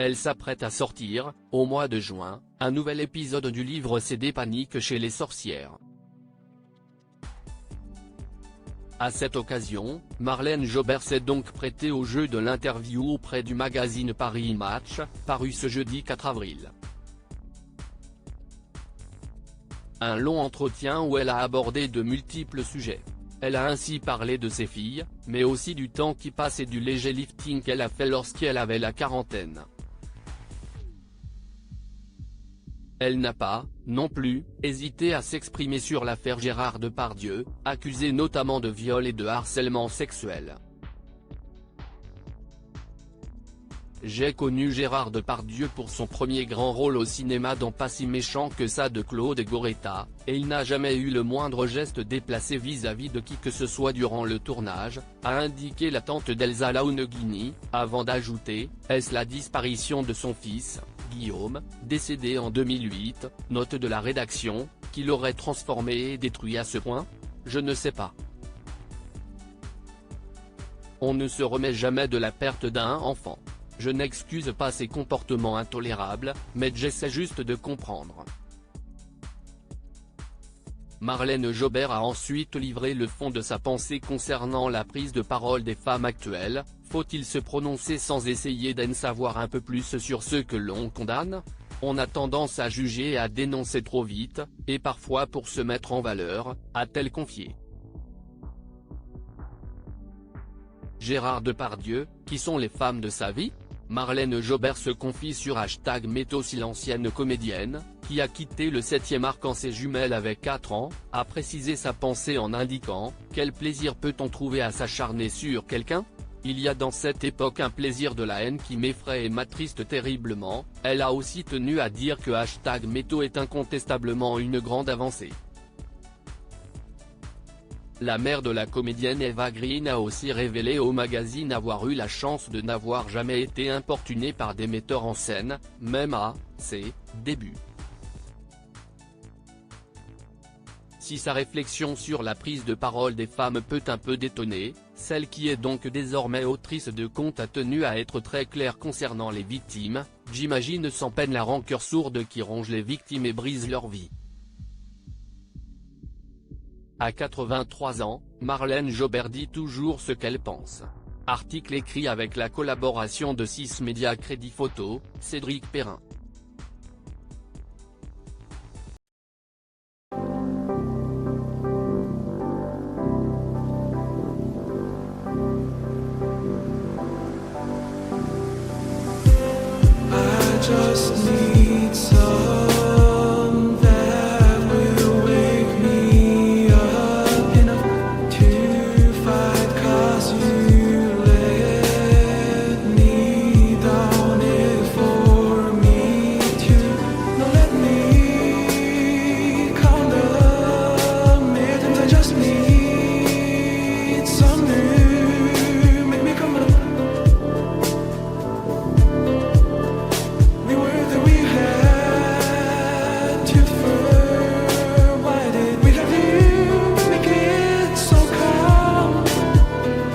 Elle s'apprête à sortir, au mois de juin, un nouvel épisode du livre CD Panique chez les sorcières. À cette occasion, Marlène Jobert s'est donc prêtée au jeu de l'interview auprès du magazine Paris Match, paru ce jeudi 4 avril. Un long entretien où elle a abordé de multiples sujets. Elle a ainsi parlé de ses filles, mais aussi du temps qui passe et du léger lifting qu'elle a fait lorsqu'elle avait la quarantaine. Elle n'a pas, non plus, hésité à s'exprimer sur l'affaire Gérard Depardieu, accusé notamment de viol et de harcèlement sexuel. J'ai connu Gérard Depardieu pour son premier grand rôle au cinéma dans Pas si méchant que ça de Claude Goretta, et il n'a jamais eu le moindre geste déplacé vis-à-vis de qui que ce soit durant le tournage, a indiqué la tante d'Elsa Launeghini, avant d'ajouter, est-ce la disparition de son fils, Guillaume, décédé en 2008, note de la rédaction, qui l'aurait transformé et détruit à ce point? Je ne sais pas. On ne se remet jamais de la perte d'un enfant. Je n'excuse pas ses comportements intolérables, mais j'essaie juste de comprendre. Marlène Jobert a ensuite livré le fond de sa pensée concernant la prise de parole des femmes actuelles. Faut-il se prononcer sans essayer d'en savoir un peu plus sur ceux que l'on condamne? On a tendance à juger et à dénoncer trop vite, et parfois pour se mettre en valeur, a-t-elle confié. Gérard Depardieu, qui sont les femmes de sa vie? Marlène Jobert se confie sur #MettOssi l'ancienne comédienne, qui a quitté le 7e art quand ses jumelles avaient 4 ans, a précisé sa pensée en indiquant « Quel plaisir peut-on trouver à s'acharner sur quelqu'un ? Il y a dans cette époque un plaisir de la haine qui m'effraie et m'attriste terriblement ». Elle a aussi tenu à dire que #Metto est incontestablement une grande avancée. La mère de la comédienne Eva Green a aussi révélé au magazine avoir eu la chance de n'avoir jamais été importunée par des metteurs en scène, même à ses débuts. Si sa réflexion sur la prise de parole des femmes peut un peu détonner, celle qui est donc désormais autrice de conte a tenu à être très claire concernant les victimes. J'imagine sans peine la rancœur sourde qui ronge les victimes et brise leur vie. À 83 ans, Marlène Jobert dit toujours ce qu'elle pense. Article écrit avec la collaboration de 6 médias Crédit Photo, Cédric Perrin. I just need